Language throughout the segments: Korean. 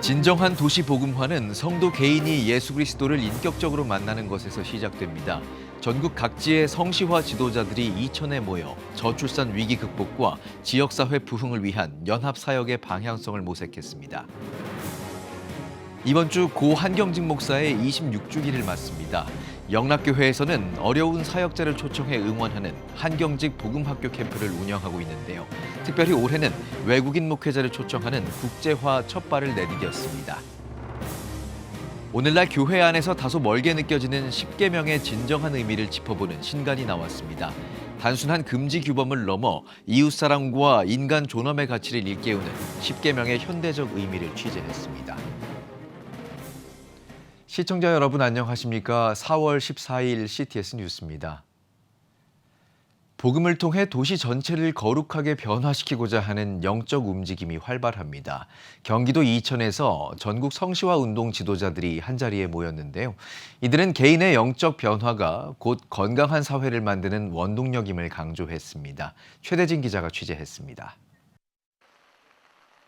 진정한 도시 복음화는 성도 개인이 예수 그리스도를 인격적으로 만나는 것에서 시작됩니다. 전국 각지의 성시화 지도자들이 이천에 모여 저출산 위기 극복과 지역사회 부흥을 위한 연합 사역의 방향성을 모색했습니다. 이번 주 고 한경직 목사의 26주기를 맞습니다. 영락교회에서는 어려운 사역자를 초청해 응원하는 한경직 복음학교 캠프를 운영하고 있는데요. 특별히 올해는 외국인 목회자를 초청하는 국제화 첫 발을 내디뎠습니다. 오늘날 교회 안에서 다소 멀게 느껴지는 10계명의 진정한 의미를 짚어보는 신간이 나왔습니다. 단순한 금지 규범을 넘어 이웃사랑과 인간 존엄의 가치를 일깨우는 10계명의 현대적 의미를 취재했습니다. 시청자 여러분 안녕하십니까? 4월 14일 CTS 뉴스입니다. 복음을 통해 도시 전체를 거룩하게 변화시키고자 하는 영적 움직임이 활발합니다. 경기도 이천에서 전국 성시화 운동 지도자들이 한자리에 모였는데요. 이들은 개인의 영적 변화가 곧 건강한 사회를 만드는 원동력임을 강조했습니다. 최대진 기자가 취재했습니다.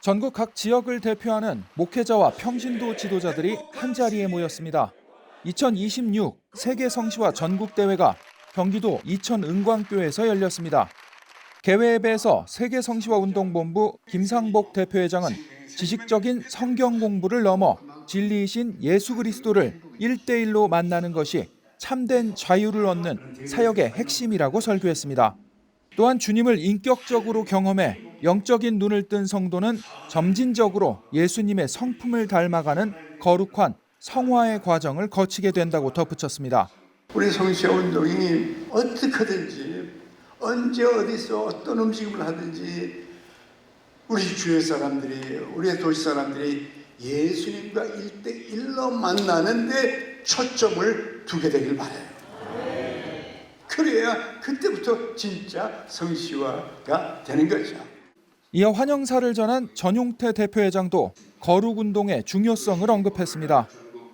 전국 각 지역을 대표하는 목회자와 평신도 지도자들이 한자리에 모였습니다. 2026 세계 성시화 전국대회가 경기도 이천 은광교에서 열렸습니다. 개회에서 세계 성시화 운동본부 김상복 대표회장은 지식적인 성경 공부를 넘어 진리이신 예수 그리스도를 1대1로 만나는 것이 참된 자유를 얻는 사역의 핵심이라고 설교했습니다. 또한 주님을 인격적으로 경험해 영적인 눈을 뜬 성도는 점진적으로 예수님의 성품을 닮아가는 거룩한 성화의 과정을 거치게 된다고 덧붙였습니다. 우리 성시화 운동이 어떻게든지 언제 어디서 어떤 움직임을 하든지 우리 주의 사람들이 우리 도시 사람들이 예수님과 1대1로 만나는 데 초점을 두게 되길 바라요. 그래야 그때부터 진짜 성시화가 되는 거죠. 이어 환영사를 전한 전용태 대표회장도 거룩운동의 중요성을 언급했습니다.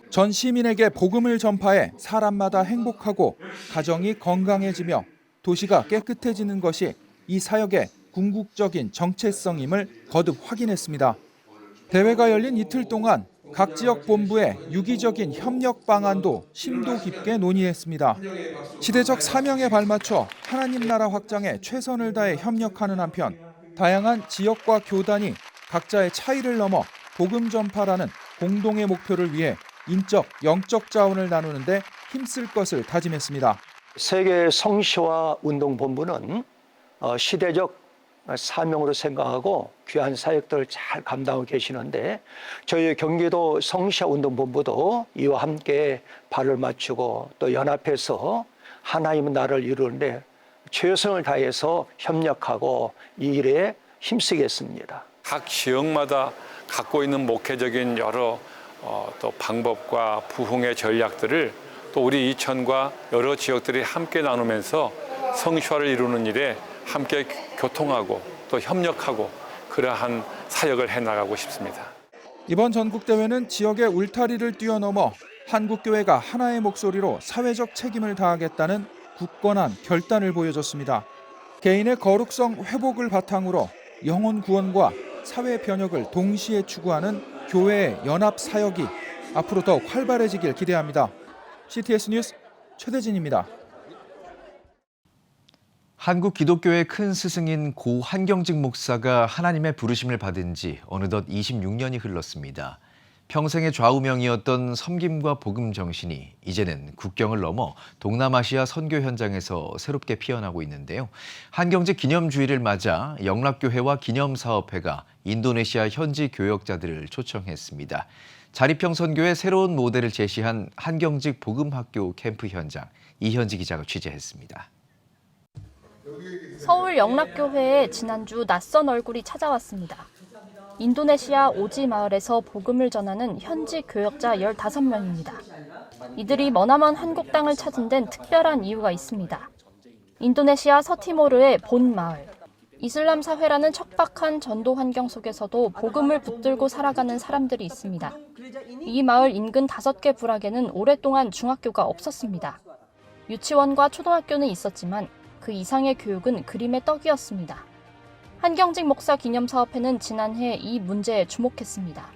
전 시민에게 복음을 전파해 사람마다 행복하고 가정이 건강해지며 도시가 깨끗해지는 것이 이 사역의 궁극적인 정체성임을 거듭 확인했습니다. 대회가 열린 이틀 동안 각 지역 본부의 유기적인 협력 방안도 심도 깊게 논의했습니다. 시대적 사명에 발맞춰 하나님 나라 확장에 최선을 다해 협력하는 한편 다양한 지역과 교단이 각자의 차이를 넘어 복음 전파라는 공동의 목표를 위해 인적, 영적 자원을 나누는 데 힘쓸 것을 다짐했습니다. 세계 성시화 운동본부는 시대적 사명으로 생각하고 귀한 사역들을 잘 감당하고 계시는데 저희 경기도 성시화 운동본부도 이와 함께 발을 맞추고 또 연합해서 하나님의 나라를 이루는데 최선을 다해서 협력하고 이 일에 힘쓰겠습니다. 각 지역마다 갖고 있는 목회적인 여러 또 방법과 부흥의 전략들을 또 우리 이천과 여러 지역들이 함께 나누면서 성시화를 이루는 일에 함께 교통하고 또 협력하고 그러한 사역을 해나가고 싶습니다. 이번 전국대회는 지역의 울타리를 뛰어넘어 한국교회가 하나의 목소리로 사회적 책임을 다하겠다는 굳건한 결단을 보여줬습니다. 개인의 거룩성 회복을 바탕으로 영혼 구원과 사회 변혁을 동시에 추구하는 교회의 연합 사역이 앞으로 더욱 활발해지길 기대합니다. CTS 뉴스 최대진입니다. 한국 기독교의 큰 스승인 고 한경직 목사가 하나님의 부르심을 받은 지 어느덧 26년이 흘렀습니다. 평생의 좌우명이었던 섬김과 복음 정신이 이제는 국경을 넘어 동남아시아 선교 현장에서 새롭게 피어나고 있는데요. 한경직 기념주의를 맞아 영락교회와 기념사업회가 인도네시아 현지 교역자들을 초청했습니다. 자립형 선교의 새로운 모델을 제시한 한경직 복음학교 캠프 현장, 이현지 기자가 취재했습니다. 서울 영락교회에 지난주 낯선 얼굴이 찾아왔습니다. 인도네시아 오지 마을에서 복음을 전하는 현지 교역자 15명입니다. 이들이 머나먼 한국 땅을 찾은 데는 특별한 이유가 있습니다. 인도네시아 서티모르의 본 마을. 이슬람 사회라는 척박한 전도 환경 속에서도 복음을 붙들고 살아가는 사람들이 있습니다. 이 마을 인근 5개 부락에는 오랫동안 중학교가 없었습니다. 유치원과 초등학교는 있었지만 그 이상의 교육은 그림의 떡이었습니다. 한경직 목사 기념사업회는 지난해 이 문제에 주목했습니다.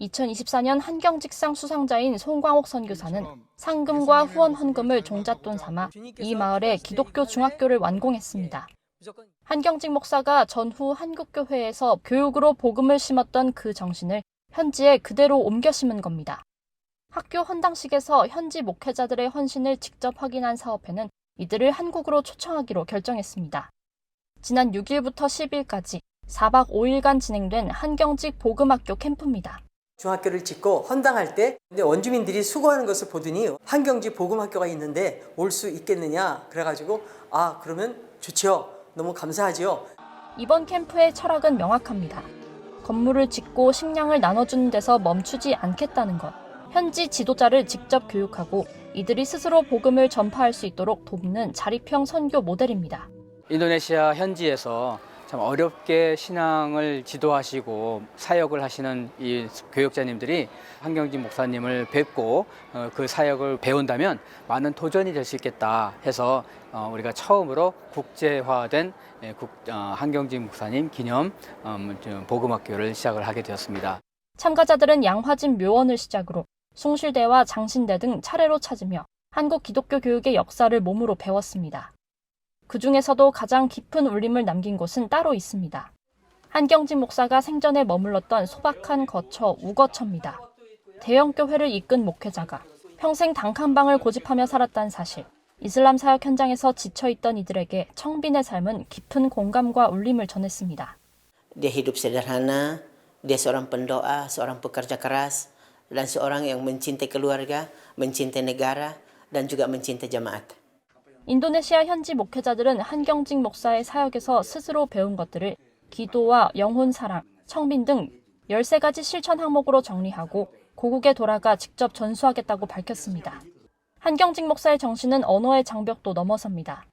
2024년 한경직상 수상자인 송광옥 선교사는 상금과 후원 헌금을 종잣돈 삼아 이 마을에 기독교 중학교를 완공했습니다. 한경직 목사가 전후 한국교회에서 교육으로 복음을 심었던 그 정신을 현지에 그대로 옮겨 심은 겁니다. 학교 헌당식에서 현지 목회자들의 헌신을 직접 확인한 사업회는 이들을 한국으로 초청하기로 결정했습니다. 지난 6일부터 10일까지 4박 5일간 진행된 한경직 복음학교 캠프입니다. 중학교를 짓고 헌당할 때 원주민들이 수고하는 것을 보더니 한경직 복음학교가 있는데 올 수 있겠느냐 그래가지고 그러면 좋죠. 너무 감사하죠. 이번 캠프의 철학은 명확합니다. 건물을 짓고 식량을 나눠주는 데서 멈추지 않겠다는 것. 현지 지도자를 직접 교육하고 이들이 스스로 복음을 전파할 수 있도록 돕는 자립형 선교 모델입니다. 인도네시아 현지에서 참 어렵게 신앙을 지도하시고 사역을 하시는 이 교육자님들이 한경직 목사님을 뵙고 그 사역을 배운다면 많은 도전이 될 수 있겠다 해서 우리가 처음으로 국제화된 한경직 목사님 기념 복음학교를 시작을 하게 되었습니다. 참가자들은 양화진 묘원을 시작으로 숭실대와 장신대 등 차례로 찾으며 한국 기독교 교육의 역사를 몸으로 배웠습니다. 그 중에서도 가장 깊은 울림을 남긴 곳은 따로 있습니다. 한경직 목사가 생전에 머물렀던 소박한 거처 우거처입니다. 대형 교회를 이끈 목회자가 평생 단칸방을 고집하며 살았다는 사실. 이슬람 사역 현장에서 지쳐있던 이들에게 청빈의 삶은 깊은 공감과 울림을 전했습니다. Dia hidup sederhana, dia seorang pendoa, seorang pekerja keras, dan seorang yang mencintai keluarga, mencintai negara, dan juga mencintai jamaat. 인도네시아 현지 목회자들은 한경직 목사의 사역에서 스스로 배운 것들을 기도와 영혼 사랑, 청빈 등 13가지 실천 항목으로 정리하고 고국에 돌아가 직접 전수하겠다고 밝혔습니다. 한경직 목사의 정신은 언어의 장벽도 넘어섭니다.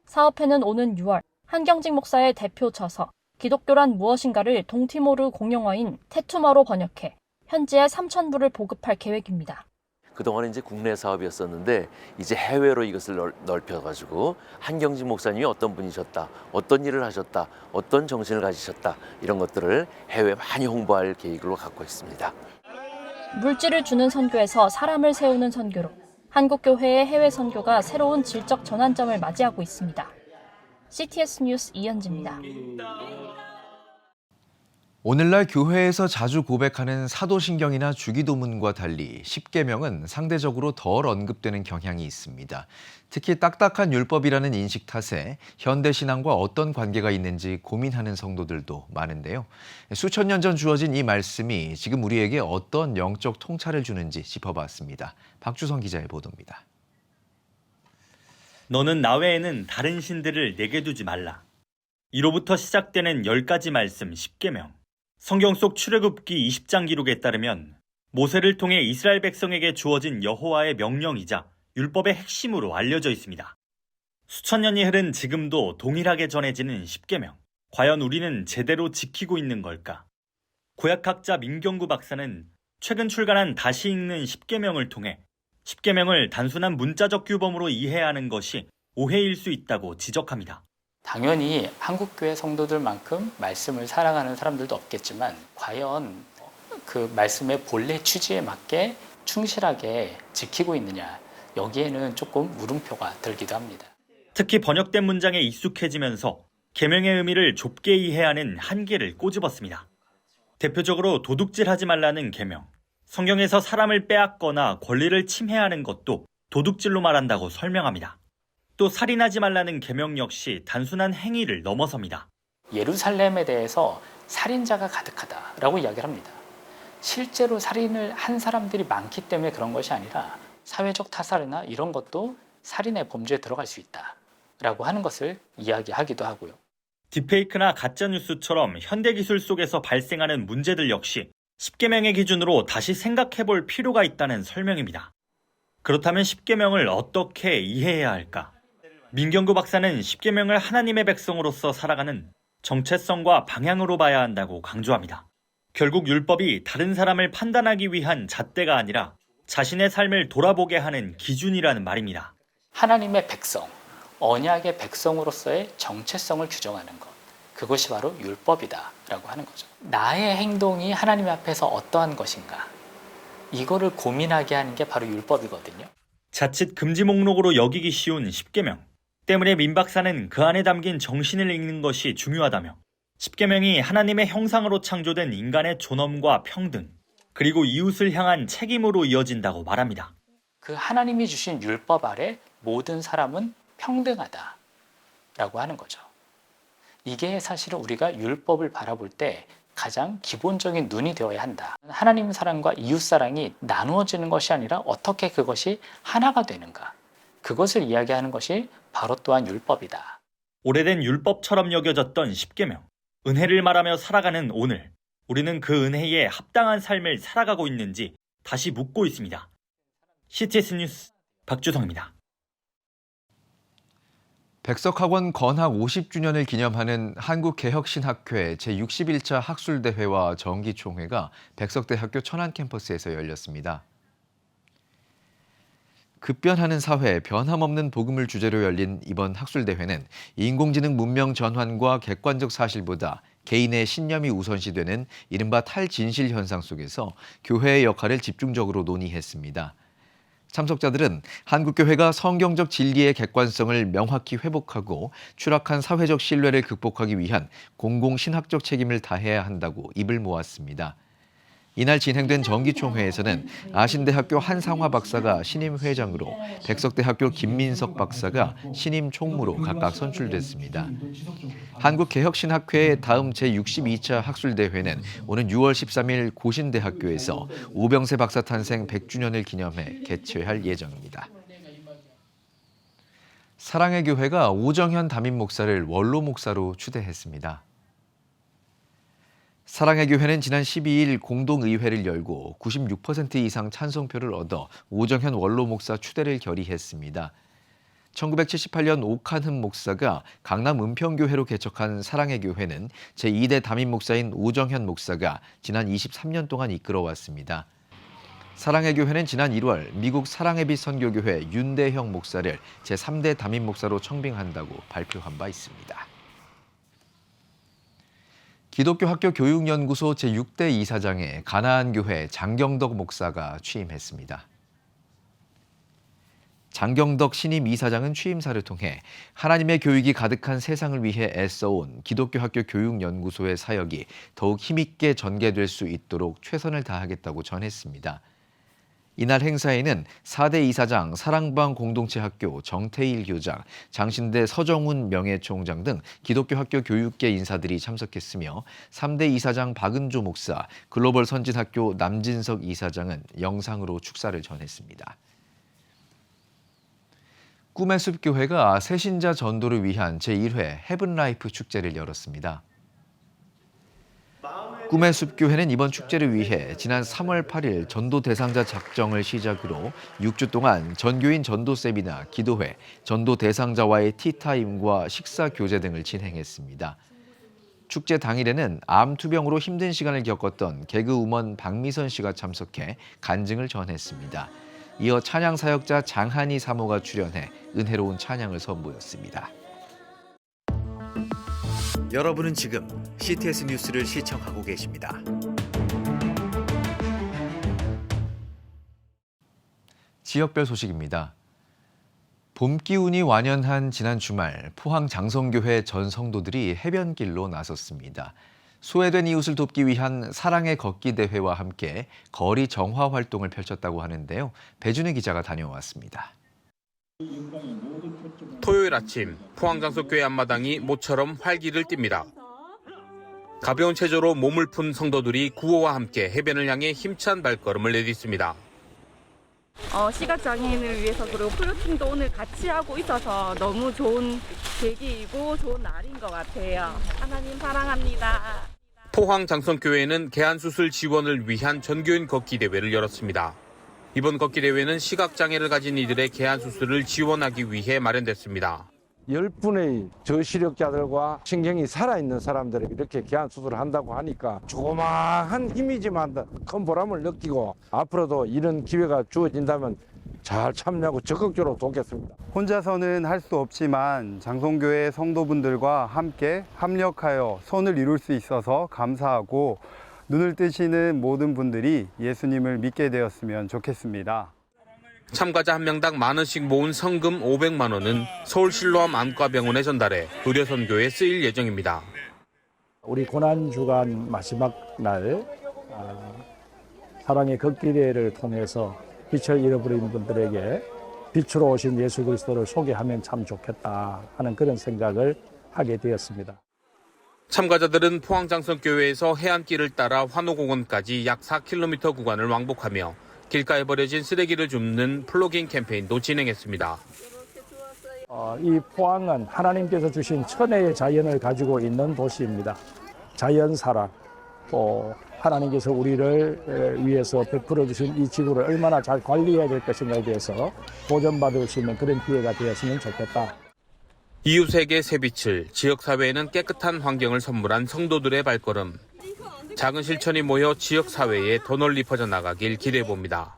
사업회는 오는 6월 한경직 목사의 대표 저서 기독교란 무엇인가를 동티모르 공용어인 테투머로 번역해 현지에 3,000부를 보급할 계획입니다. 그동안은 이제 국내 사업이었었는데 이제 해외로 이것을 넓혀가지고 한경직 목사님이 어떤 분이셨다, 어떤 일을 하셨다, 어떤 정신을 가지셨다 이런 것들을 해외에 많이 홍보할 계획으로 갖고 있습니다. 물질을 주는 선교에서 사람을 세우는 선교로 한국교회의 해외 선교가 새로운 질적 전환점을 맞이하고 있습니다. CTS 뉴스 이현지입니다. 오늘날 교회에서 자주 고백하는 사도신경이나 주기도문과 달리 십계명은 상대적으로 덜 언급되는 경향이 있습니다. 특히 딱딱한 율법이라는 인식 탓에 현대신앙과 어떤 관계가 있는지 고민하는 성도들도 많은데요. 수천 년 전 주어진 이 말씀이 지금 우리에게 어떤 영적 통찰을 주는지 짚어봤습니다. 박주성 기자의 보도입니다. 너는 나 외에는 다른 신들을 내게 두지 말라. 이로부터 시작되는 10가지 말씀 10계명. 성경 속 출애굽기 20장 기록에 따르면 모세를 통해 이스라엘 백성에게 주어진 여호와의 명령이자 율법의 핵심으로 알려져 있습니다. 수천 년이 흐른 지금도 동일하게 전해지는 10계명. 과연 우리는 제대로 지키고 있는 걸까? 구약학자 민경구 박사는 최근 출간한 다시 읽는 10계명을 통해 10계명을 단순한 문자적 규범으로 이해하는 것이 오해일 수 있다고 지적합니다. 당연히 한국교회 성도들만큼 말씀을 사랑하는 사람들도 없겠지만 과연 그 말씀의 본래 취지에 맞게 충실하게 지키고 있느냐, 여기에는 조금 물음표가 들기도 합니다. 특히 번역된 문장에 익숙해지면서 계명의 의미를 좁게 이해하는 한계를 꼬집었습니다. 대표적으로 도둑질하지 말라는 계명, 성경에서 사람을 빼앗거나 권리를 침해하는 것도 도둑질로 말한다고 설명합니다. 또 살인하지 말라는 계명 역시 단순한 행위를 넘어섭니다. 예루살렘에 대해서 살인자가 가득하다라고 이야기를 합니다. 실제로 살인을 한 사람들이 많기 때문에 그런 것이 아니라 사회적 타살이나 이런 것도 살인의 범죄에 들어갈 수 있다라고 하는 것을 이야기하기도 하고요. 딥페이크나 가짜뉴스처럼 현대기술 속에서 발생하는 문제들 역시 10계명의 기준으로 다시 생각해볼 필요가 있다는 설명입니다. 그렇다면 10계명을 어떻게 이해해야 할까? 민경구 박사는 10계명을 하나님의 백성으로서 살아가는 정체성과 방향으로 봐야 한다고 강조합니다. 결국 율법이 다른 사람을 판단하기 위한 잣대가 아니라 자신의 삶을 돌아보게 하는 기준이라는 말입니다. 하나님의 백성, 언약의 백성으로서의 정체성을 규정하는 것. 그것이 바로 율법이다라고 하는 거죠. 나의 행동이 하나님 앞에서 어떠한 것인가, 이거를 고민하게 하는 게 바로 율법이거든요. 자칫 금지 목록으로 여기기 쉬운 십계명. 때문에 민 박사는 그 안에 담긴 정신을 읽는 것이 중요하다며 십계명이 하나님의 형상으로 창조된 인간의 존엄과 평등, 그리고 이웃을 향한 책임으로 이어진다고 말합니다. 그 하나님이 주신 율법 아래 모든 사람은 평등하다라고 하는 거죠. 이게 사실은 우리가 율법을 바라볼 때 가장 기본적인 눈이 되어야 한다. 하나님 사랑과 이웃 사랑이 나누어지는 것이 아니라 어떻게 그것이 하나가 되는가, 그것을 이야기하는 것이 바로 또한 율법이다. 오래된 율법처럼 여겨졌던 십계명. 은혜를 말하며 살아가는 오늘, 우리는 그 은혜에 합당한 삶을 살아가고 있는지 다시 묻고 있습니다. CTS 뉴스 박주성입니다. 백석학원 건학 50주년을 기념하는 한국개혁신학회 제61차 학술대회와 정기총회가 백석대학교 천안캠퍼스에서 열렸습니다. 급변하는 사회, 변함없는 복음을 주제로 열린 이번 학술대회는 인공지능 문명 전환과 객관적 사실보다 개인의 신념이 우선시되는 이른바 탈진실 현상 속에서 교회의 역할을 집중적으로 논의했습니다. 참석자들은 한국교회가 성경적 진리의 객관성을 명확히 회복하고 추락한 사회적 신뢰를 극복하기 위한 공공신학적 책임을 다해야 한다고 입을 모았습니다. 이날 진행된 정기총회에서는 아신대학교 한상화 박사가 신임 회장으로 백석대학교 김민석 박사가 신임 총무로 각각 선출됐습니다. 한국개혁신학회의 다음 제62차 학술대회는 오는 6월 13일 고신대학교에서 오병세 박사 탄생 100주년을 기념해 개최할 예정입니다. 사랑의 교회가 오정현 담임 목사를 원로 목사로 추대했습니다. 사랑의 교회는 지난 12일 공동의회를 열고 96% 이상 찬성표를 얻어 오정현 원로 목사 추대를 결의했습니다. 1978년 옥한흠 목사가 강남 은평교회로 개척한 사랑의 교회는 제2대 담임 목사인 오정현 목사가 지난 23년 동안 이끌어왔습니다. 사랑의 교회는 지난 1월 미국 사랑의 빛 선교교회 윤대형 목사를 제3대 담임 목사로 청빙한다고 발표한 바 있습니다. 기독교 학교 교육연구소 제6대 이사장에 가나안교회 장경덕 목사가 취임했습니다. 장경덕 신임 이사장은 취임사를 통해 하나님의 교육이 가득한 세상을 위해 애써온 기독교 학교 교육연구소의 사역이 더욱 힘있게 전개될 수 있도록 최선을 다하겠다고 전했습니다. 이날 행사에는 4대 이사장 사랑방 공동체학교 정태일 교장, 장신대 서정훈 명예총장 등 기독교 학교 교육계 인사들이 참석했으며 3대 이사장 박은조 목사, 글로벌 선진학교 남진석 이사장은 영상으로 축사를 전했습니다. 꿈의 숲교회가 새신자 전도를 위한 제1회 헤븐라이프 축제를 열었습니다. 꿈의 숲교회는 이번 축제를 위해 지난 3월 8일 전도 대상자 작정을 시작으로 6주 동안 전교인 전도 세미나, 기도회, 전도 대상자와의 티타임과 식사 교제 등을 진행했습니다. 축제 당일에는 암 투병으로 힘든 시간을 겪었던 개그우먼 박미선 씨가 참석해 간증을 전했습니다. 이어 찬양 사역자 장한희 사모가 출연해 은혜로운 찬양을 선보였습니다. 여러분은 지금 CTS 뉴스를 시청하고 계십니다. 지역별 소식입니다. 봄 기운이 완연한 지난 주말 포항 장성교회 전 성도들이 해변길로 나섰습니다. 소외된 이웃을 돕기 위한 사랑의 걷기 대회와 함께 거리 정화 활동을 펼쳤다고 하는데요. 배준혜 기자가 다녀왔습니다. 토요일 아침 포항 장성교회 앞마당이 모처럼 활기를 띱니다. 가벼운 체조로 몸을 푼 성도들이 구호와 함께 해변을 향해 힘찬 발걸음을 내딛습니다. 시각장애인을 위해서 그리고 플로팅도 오늘 같이 하고 있어서 너무 좋은 계기이고 좋은 날인 것 같아요. 하나님 사랑합니다. 포항 장성교회는 개안수술 지원을 위한 전교인 걷기 대회를 열었습니다. 이번 걷기 대회는 시각장애를 가진 이들의 개안수술을 지원하기 위해 마련됐습니다. 10분의 저시력자들과 신경이 살아있는 사람들에게 이렇게 개안수술을 한다고 하니까 조그마한 힘이지만 큰 보람을 느끼고 앞으로도 이런 기회가 주어진다면 잘 참여하고 적극적으로 돕겠습니다. 혼자서는 할 수 없지만 장성교회 성도분들과 함께 합력하여 손을 이룰 수 있어서 감사하고 눈을 뜨시는 모든 분들이 예수님을 믿게 되었으면 좋겠습니다. 참가자 한 명당 만 원씩 모은 성금 500만 원은 서울 실로암 안과병원에 전달해 의료선교에 쓰일 예정입니다. 우리 고난주간 마지막 날 사랑의 걷기대회를 통해서 빛을 잃어버린 분들에게 빛으로 오신 예수 그리스도를 소개하면 참 좋겠다 하는 그런 생각을 하게 되었습니다. 참가자들은 포항장성교회에서 해안길을 따라 환호공원까지 약 4km 구간을 왕복하며 길가에 버려진 쓰레기를 줍는 플로깅 캠페인도 진행했습니다. 이 포항은 하나님께서 주신 천혜의 자연을 가지고 있는 도시입니다. 자연사랑, 또 하나님께서 우리를 위해서 베풀어 주신 이 지구를 얼마나 잘 관리해야 될 것인가에 대해서 도전받을 수 있는 그런 기회가 되었으면 좋겠다. 이웃에게 새빛을, 지역사회에는 깨끗한 환경을 선물한 성도들의 발걸음. 작은 실천이 모여 지역사회에 더 널리 퍼져나가길 기대해봅니다.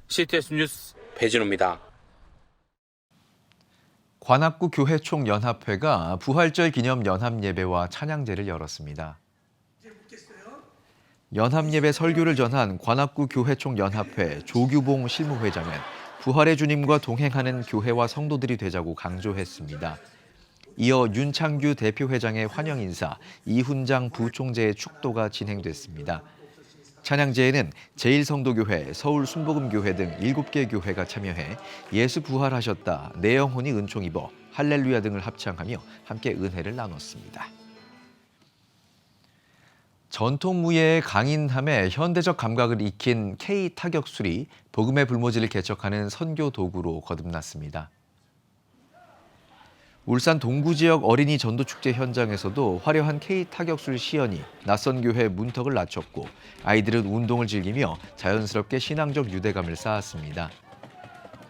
CTS 뉴스 배진우입니다. 관악구 교회 총연합회가 부활절 기념 연합예배와 찬양제를 열었습니다. 연합예배 설교를 전한 관악구 교회 총연합회 조규봉 실무회장은 부활의 주님과 동행하는 교회와 성도들이 되자고 강조했습니다. 이어 윤창규 대표회장의 환영 인사, 이훈장 부총재의 축도가 진행됐습니다. 찬양제에는 제1성도교회, 서울순복음교회 등 7개 교회가 참여해 예수 부활하셨다, 내 영혼이 은총 입어, 할렐루야 등을 합창하며 함께 은혜를 나눴습니다. 전통 무예의 강인함에 현대적 감각을 익힌 K 타격술이 복음의 불모지를 개척하는 선교 도구로 거듭났습니다. 울산 동구 지역 어린이 전도축제 현장에서도 화려한 K 타격술 시연이 낯선 교회 문턱을 낮췄고 아이들은 운동을 즐기며 자연스럽게 신앙적 유대감을 쌓았습니다.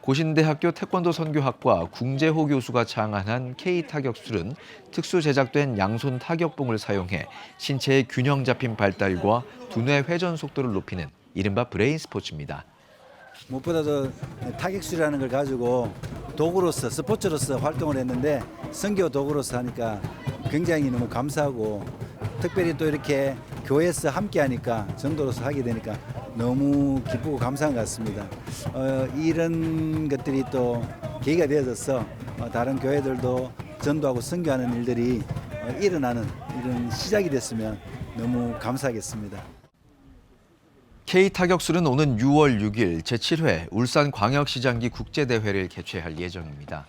고신대학교 태권도 선교학과 궁재호 교수가 창안한 K 타격술은 특수 제작된 양손 타격봉을 사용해 신체의 균형 잡힌 발달과 두뇌 회전 속도를 높이는 이른바 브레인 스포츠입니다. 무엇보다도 타격술이라는 걸 가지고 도구로서 스포츠로서 활동을 했는데 선교 도구로서 하니까 굉장히 너무 감사하고 특별히 또 이렇게 교회에서 함께 하니까 전도로서 하게 되니까 너무 기쁘고 감사한 것 같습니다. 이런 것들이 또 계기가 되어져서 다른 교회들도 전도하고 선교하는 일들이 일어나는 이런 시작이 됐으면 너무 감사하겠습니다. K-타격술은 오는 6월 6일 제7회 울산광역시장기 국제대회를 개최할 예정입니다.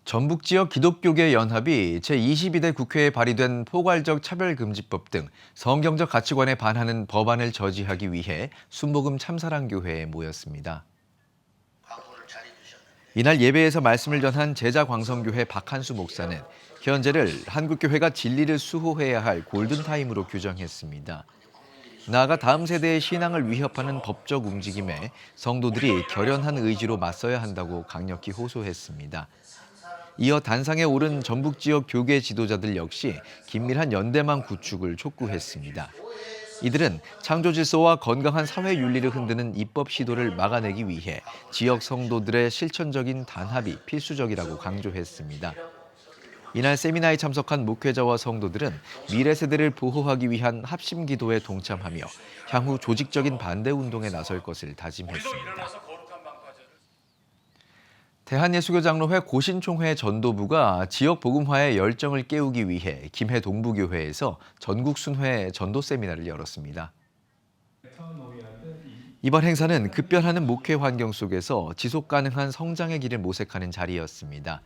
전북지역 기독교계 연합이 제22대 국회에 발의된 포괄적 차별금지법 등 성경적 가치관에 반하는 법안을 저지하기 위해 순복음 참사랑교회에 모였습니다. 이날 예배에서 말씀을 전한 제자광성교회 박한수 목사는 현재를 한국교회가 진리를 수호해야 할 골든타임으로 규정했습니다. 나아가 다음 세대의 신앙을 위협하는 법적 움직임에 성도들이 결연한 의지로 맞서야 한다고 강력히 호소했습니다. 이어 단상에 오른 전북 지역 교계 지도자들 역시 긴밀한 연대망 구축을 촉구했습니다. 이들은 창조 질서와 건강한 사회 윤리를 흔드는 입법 시도를 막아내기 위해 지역 성도들의 실천적인 단합이 필수적이라고 강조했습니다. 이날 세미나에 참석한 목회자와 성도들은 미래 세대를 보호하기 위한 합심 기도에 동참하며 향후 조직적인 반대 운동에 나설 것을 다짐했습니다. 대한예수교장로회 고신총회 전도부가 지역 복음화의 열정을 깨우기 위해 김해 동부교회에서 전국 순회 전도 세미나를 열었습니다. 이번 행사는 급변하는 목회 환경 속에서 지속 가능한 성장의 길을 모색하는 자리였습니다.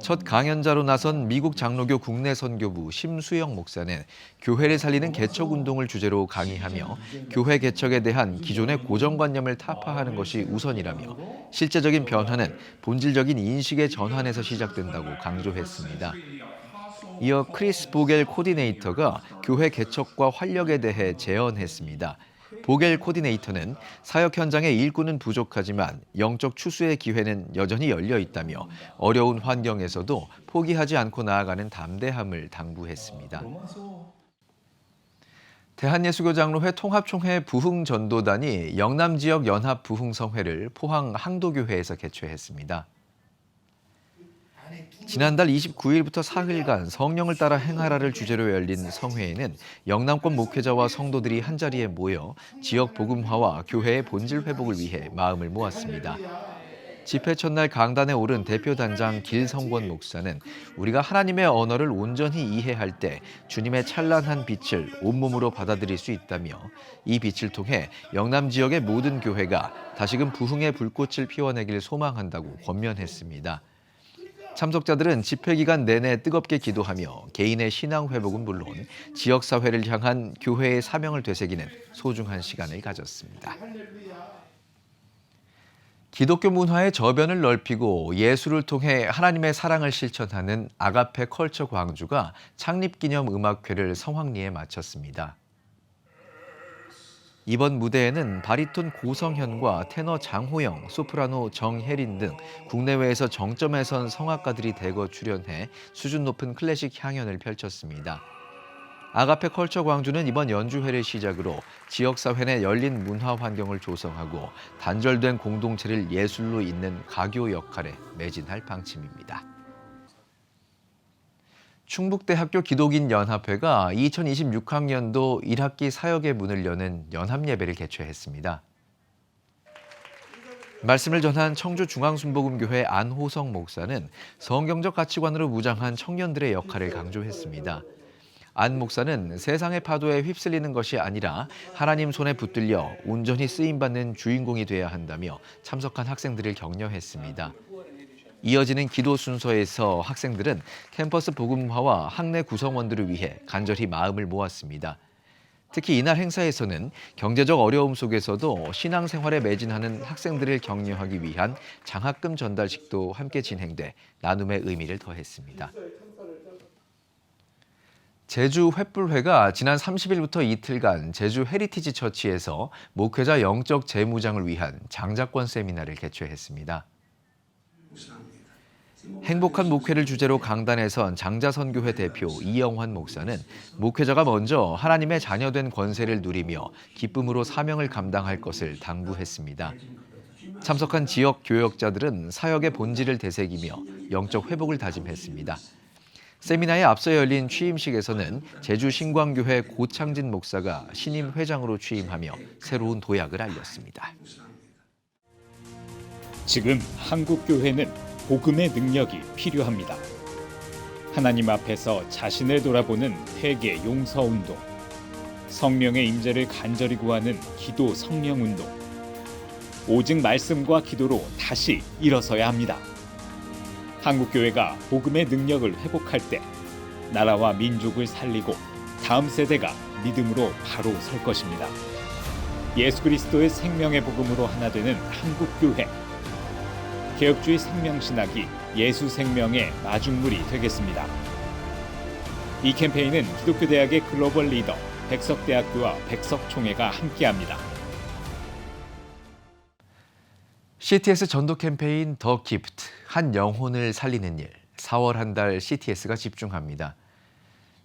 첫 강연자로 나선 미국 장로교 국내 선교부 심수영 목사는 교회를 살리는 개척운동을 주제로 강의하며 교회 개척에 대한 기존의 고정관념을 타파하는 것이 우선이라며 실제적인 변화는 본질적인 인식의 전환에서 시작된다고 강조했습니다. 이어 크리스 보겔 코디네이터가 교회 개척과 활력에 대해 제언했습니다. 보겔 코디네이터는 사역 현장의 일꾼은 부족하지만 영적 추수의 기회는 여전히 열려 있다며 어려운 환경에서도 포기하지 않고 나아가는 담대함을 당부했습니다. 대한예수교장로회 통합총회 부흥전도단이 영남지역 연합부흥성회를 포항 항도교회에서 개최했습니다. 지난달 29일부터 사흘간 성령을 따라 행하라를 주제로 열린 성회에는 영남권 목회자와 성도들이 한자리에 모여 지역 복음화와 교회의 본질 회복을 위해 마음을 모았습니다. 집회 첫날 강단에 오른 대표단장 길성권 목사는 우리가 하나님의 언어를 온전히 이해할 때 주님의 찬란한 빛을 온몸으로 받아들일 수 있다며 이 빛을 통해 영남 지역의 모든 교회가 다시금 부흥의 불꽃을 피워내길 소망한다고 권면했습니다. 참석자들은 집회 기간 내내 뜨겁게 기도하며 개인의 신앙 회복은 물론 지역사회를 향한 교회의 사명을 되새기는 소중한 시간을 가졌습니다. 기독교 문화의 저변을 넓히고 예술을 통해 하나님의 사랑을 실천하는 아가페 컬처 광주가 창립기념 음악회를 성황리에 마쳤습니다. 이번 무대에는 바리톤 고성현과 테너 장호영, 소프라노 정혜린 등 국내외에서 정점에 선 성악가들이 대거 출연해 수준 높은 클래식 향연을 펼쳤습니다. 아가페 컬처 광주는 이번 연주회를 시작으로 지역사회 내 열린 문화 환경을 조성하고 단절된 공동체를 예술로 잇는 가교 역할에 매진할 방침입니다. 충북대학교 기독인연합회가 2026학년도 1학기 사역의 문을 여는 연합예배를 개최했습니다. 말씀을 전한 청주중앙순복음교회 안호성 목사는 성경적 가치관으로 무장한 청년들의 역할을 강조했습니다. 안 목사는 세상의 파도에 휩쓸리는 것이 아니라 하나님 손에 붙들려 온전히 쓰임받는 주인공이 돼야 한다며 참석한 학생들을 격려했습니다. 이어지는 기도 순서에서 학생들은 캠퍼스 복음화와 학내 구성원들을 위해 간절히 마음을 모았습니다. 특히 이날 행사에서는 경제적 어려움 속에서도 신앙생활에 매진하는 학생들을 격려하기 위한 장학금 전달식도 함께 진행돼 나눔의 의미를 더했습니다. 제주 횃불회가 지난 30일부터 이틀간 제주 헤리티지 처치에서 목회자 영적 재무장을 위한 장자권 세미나를 개최했습니다. 행복한 목회를 주제로 강단에 선 장자선교회 대표 이영환 목사는 목회자가 먼저 하나님의 자녀된 권세를 누리며 기쁨으로 사명을 감당할 것을 당부했습니다. 참석한 지역 교역자들은 사역의 본질을 되새기며 영적 회복을 다짐했습니다. 세미나에 앞서 열린 취임식에서는 제주 신광교회 고창진 목사가 신임 회장으로 취임하며 새로운 도약을 알렸습니다. 지금 한국 교회는 복음의 능력이 필요합니다. 하나님 앞에서 자신을 돌아보는 회개 용서 운동, 성령의 임재를 간절히 구하는 기도 성령 운동, 오직 말씀과 기도로 다시 일어서야 합니다. 한국교회가 복음의 능력을 회복할 때 나라와 민족을 살리고 다음 세대가 믿음으로 바로 설 것입니다. 예수 그리스도의 생명의 복음으로 하나 되는 한국교회. 개혁주의 생명신학이 예수 생명의 마중물이 되겠습니다. 이 캠페인은 기독교대학의 글로벌 리더 백석대학교와 백석총회가 함께합니다. CTS 전도 캠페인 더 기프트, 한 영혼을 살리는 일, 4월 한 달 CTS가 집중합니다.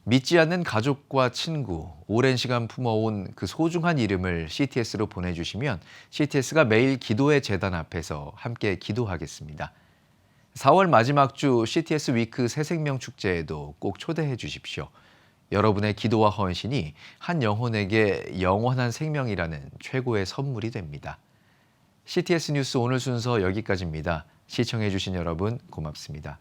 믿지 않는 가족과 친구, 오랜 시간 품어온 그 소중한 이름을 CTS로 보내주시면 CTS가 매일 기도의 제단 앞에서 함께 기도하겠습니다. 4월 마지막 주 CTS 위크 새생명 축제에도 꼭 초대해 주십시오. 여러분의 기도와 헌신이 한 영혼에게 영원한 생명이라는 최고의 선물이 됩니다. CTS 뉴스 오늘 순서 여기까지입니다. 시청해 주신 여러분 고맙습니다.